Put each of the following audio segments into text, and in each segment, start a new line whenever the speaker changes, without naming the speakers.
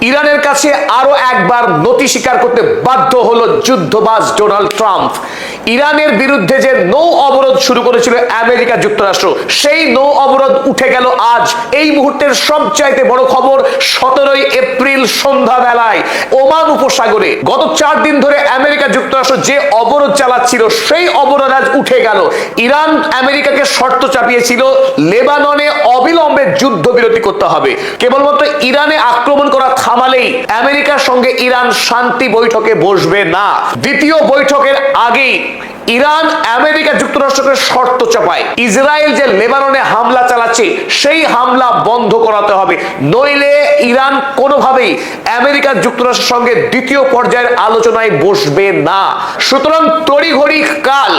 ইরানের কাছে আরো একবার নতি স্বীকার করতে বাধ্য হলো যুদ্ধবাজ ডোনাল্ড ট্রাম্প। ইরানের বিরুদ্ধে যে নৌ অবরোধ শুরু করেছিল আমেরিকা যুক্তরাষ্ট্র, সেই নৌ অবরোধ উঠে গেল আজ। এই মুহূর্তের সবচাইতে বড় খবর, 17 এপ্রিল সন্ধ্যাবেলায় ওমান উপসাগরে গত 4 দিন ধরে আমেরিকা যুক্তরাষ্ট্র যে অবরোধ চালাচ্ছিল, সেই অবরোধ আজ উঠে গেল। ইরান আমেরিকাকে শর্ত চাপিয়েছিল লেবাননে অবিলম্বে যুদ্ধবিরতি করতে হবে। কেবলমাত্র ইরানে আক্রমণ করা থামালেই আমেরিকার সঙ্গে ইরান শান্তি বৈঠকে বসবে না। দ্বিতীয় বৈঠকের আগেই ইরান আমেরিকা যুক্তরাষ্ট্রকে শর্ত চাপায়, ইসরায়েল যে লেবাননে হামলা চালাচ্ছে সেই হামলা বন্ধ করাতে হবে, নইলে ইরান কোনোভাবেই আমেরিকা যুক্তরাষ্ট্রের সঙ্গে দ্বিতীয় পর্যায়ের আলোচনায় বসবে না। সুতরাং তড়িঘড়ি কাল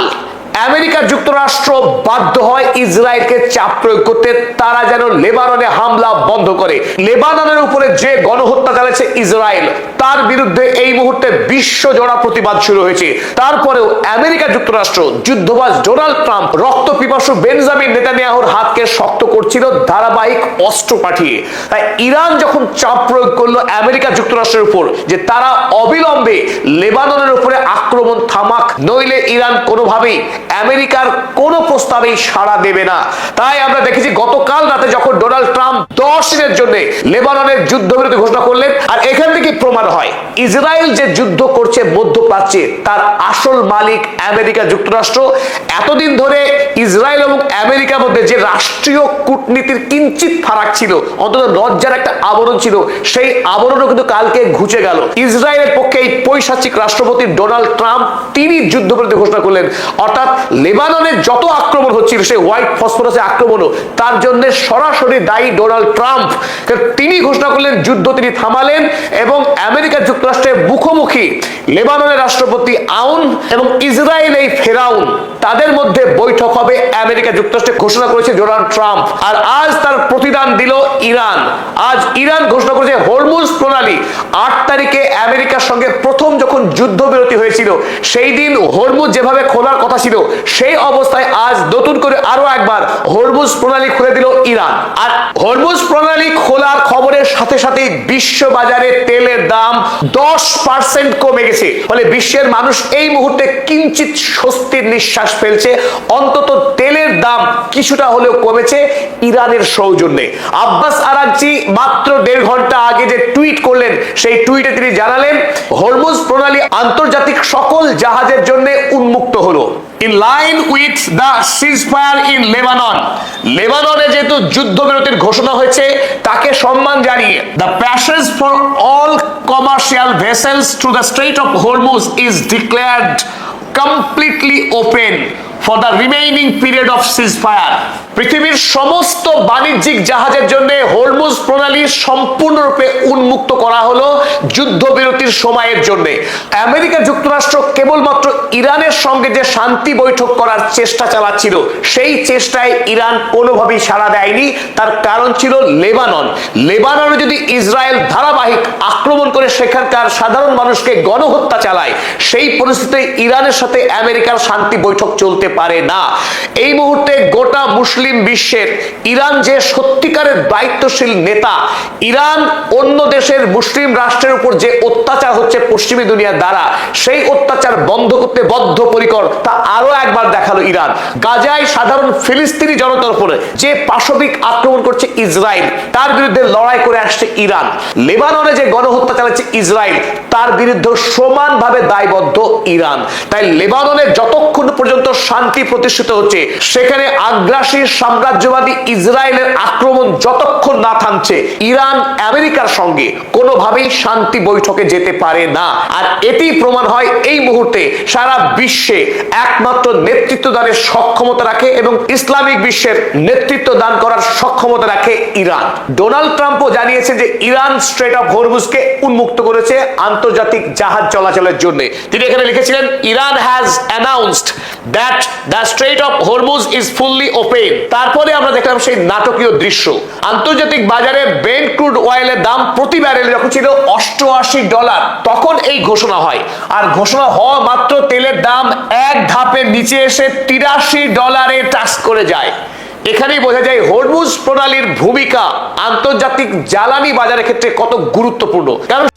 আমেরিকা যুক্তরাষ্ট্র বাধ্য হয় ইসরায়েলকে চাপ প্রয়োগ করতে, তারা যেন লেবাননে হামলা বন্ধ করে। লেবাননের উপরে যে গণহত্যা চালাচ্ছে ইসরায়েল, তার বিরুদ্ধে এই মুহূর্তে বিশ্বজোড়া প্রতিবাদ শুরু হয়েছে। তারপরেও আমেরিকা যুক্তরাষ্ট্র, যুদ্ধবাজ ডোনাল্ড ট্রাম্প রক্ত পিপাসু বেঞ্জামিন নেতানিয়াহুর হাতকে শক্ত করছিল ধারাবাহিক অস্ত্র পাঠিয়ে। তাই ইরান যখন চাপ প্রয়োগ করলো আমেরিকা যুক্তরাষ্ট্রের উপর যে তারা অবিলম্বে লেবাননের উপরে আক্রমণ থামাক, নইলে ইরান কোনোভাবেই আমেরিকার কোন প্রস্তাবেই সাড়া দেবে না। তাই আমরা দেখেছি গতকাল রাতে যখন ডোনাল্ড ট্রাম্প 10 দিনের জন্য লেবাননের যুদ্ধবিরতি ঘোষণা করলেন, আর এখান থেকে প্রমাণ হয় ইসরায়েল যে যুদ্ধ করছে মধ্যপ্রাচ্যে তার আসল মালিক আমেরিকা যুক্তরাষ্ট্র। এতদিন ধরে ইসরায়েল এবং আমেরিকার মধ্যে যে রাষ্ট্রীয় কূটনীতির কিঞ্চিত ফারাক ছিল, অন্তত লজ্জার একটা আবরণ ছিল, সেই আবরণও কিন্তু কালকে ঘুচে গেল। ইসরায়েলের পক্ষে এই পৈশাচিক রাষ্ট্রপতি ডোনাল্ড ট্রাম্প তিনি যুদ্ধবিরতি ঘোষণা করলেন, অর্থাৎ লেবাননের যত আক্রমণ হচ্ছিল সেই হোয়াইট ফসফরাসের আক্রমণও তার জন্য সরাসরি দায়ী ডোনাল্ড ট্রাম্প। তিনি ঘোষণা করলেন যুদ্ধ তিনি থামালেন এবং আমেরিকা যুক্তরাষ্ট্রের মুখোমুখি লেবাননের রাষ্ট্রপতি আউন এবং ইসরায়েল এই ফেরাউন, তাদের মধ্যে বৈঠক হবে আমেরিকা যুক্তরাষ্ট্রে ঘোষণা করেছে ডোনাল্ড ট্রাম্প। আর আজ তার প্রতিদান দিল ইরান। আজ ইরান ঘোষণা করেছে হরমুজ প্রণালী 8 তারিখে আমেরিকার সঙ্গে প্রথম যখন যুদ্ধবিরতি হয়েছিল, সেই দিন হরমুজ যেভাবে খোলার কথা ছিল, সেই অবস্থায় আজ নতুন করে আরো একবার হরমুজ প্রণালী খুলে দিল ইরান। আর হরমুজ প্রণালী খোলার খবরের সাথে সাথে বিশ্ব বাজারে তেলের দাম 10% কমে গেছে। ফলে বিশ্বের মানুষ এই মুহূর্তে কিঞ্চিত স্বস্তির নিঃশ্বাস ফেলছে, অন্তত তেলের দাম কিছুটা হলেও কমেছে ইরানের সৌজন্যে। আব্বাস আরাগচি মাত্র 1.5 ঘন্টা আগে যে টুইট করলেন, সেই টুইটে তিনি জানালেন হরমুজ প্রণালী আন্তর্জাতিক সকল জাহাজের জন্য উন্মুক্ত হলো। In line with the ceasefire in Lebanon, লেবাননে যেহেতু যুদ্ধবিরতির ঘোষণা হয়েছে, তাকে সম্মান জানিয়ে the passage for all commercial vessels through the Strait of Hormuz is declared completely open for the remaining period of ceasefire. পৃথিবীর সমস্ত বাণিজ্যিক জাহাজের জন্য হরমুজ প্রণালী সম্পূর্ণরূপে উন্মুক্ত করা হলো যুদ্ধবিরতির সময়ের জন্য। আমেরিকা যুক্তরাষ্ট্র কেবলমাত্র ইরানের সঙ্গে যে শান্তি বৈঠক করার চেষ্টা চালাচ্ছিল, সেই চেষ্টায় ইরান কোনোভাবেই সাড়া দেয়নি। তার কারণ ছিল লেবানন। লেবাননে যদি ইসরায়েল ধারাবাহিক আক্রমণ করে সেখানকার সাধারণ মানুষকে গণহত্যা চালায়, সেই পরিস্থিতিতে ইরানের সাথে আমেরিকার শান্তি বৈঠক চলতে পারে না। এই মুহূর্তে গোটা মুসলিম বিশ্বের ইরান যে সত্যিকারের দায়িত্বশীল নেতা, ইরান অন্য দেশের মুসলিম রাষ্ট্রের উপর যে অত্যাচার হচ্ছে পশ্চিমী দুনিয়ার দ্বারা, সেই অত্যাচার বন্ধ করতে বদ্ধপরিকর, তা আরো একবার দেখালো ইরান। গাজায় সাধারণ ফিলিস্তিনি জনতার উপরে যে পাশবিক আক্রমণ করছে ইসরায়েল, তার বিরুদ্ধে লড়াই করে আসছে ইরান। লেবাননে যে গণহত্যা চালাচ্ছে ইসরায়েল, তার বিরুদ্ধে সমানভাবে দায়বদ্ধ ইরান। তাই লেবাননে যতক্ষণ পর্যন্ত শান্তি প্রতিষ্ঠিত হচ্ছে, সেখানে আগ্রাসী সাম্রাজ্যবাদী ইসরায়েলের আক্রমণ যতক্ষণ না থামছে, ইরান আমেরিকার সঙ্গে কোনোভাবেই শান্তি বৈঠকে যেতে পারে না। আর এটি প্রমাণ হয় এই মুহূর্তে সারা বিশ্বে একমাত্র নেতৃত্ব দানের সক্ষমতা রাখে এবং ইসলামিক বিশ্বের নেতৃত্ব দান করার সক্ষমতা রাখে ইরান। ডোনাল্ড ট্রাম্পও জানিয়েছে যে ইরান স্ট্রেট অফ হরমুজকে উন্মুক্ত করেছে আন্তর্জাতিক জাহাজ চলাচলের জন্য। তিনি এখানে লিখেছিলেন, Iran has announced that the strait of Hormuz is fully open. তারপরে আমরা দেখলাম সেই নাটকীয় দৃশ্য। আন্তর্জাতিক বাজারে ব্রেন্ট ক্রুড অয়েলের দাম প্রতি ব্যারেলে যখন ছিল $88, তখন এই ঘোষণা হয়। আর ঘোষণা হওয়া মাত্র তেলের দাম এক ধাপে নিচে এসে $83 টাচ করে যায়। এখানেই বোঝা যায় হরমুজ প্রণালীর ভূমিকা আন্তর্জাতিক জ্বালানি বাজারের ক্ষেত্রে কত গুরুত্বপূর্ণ। কারণ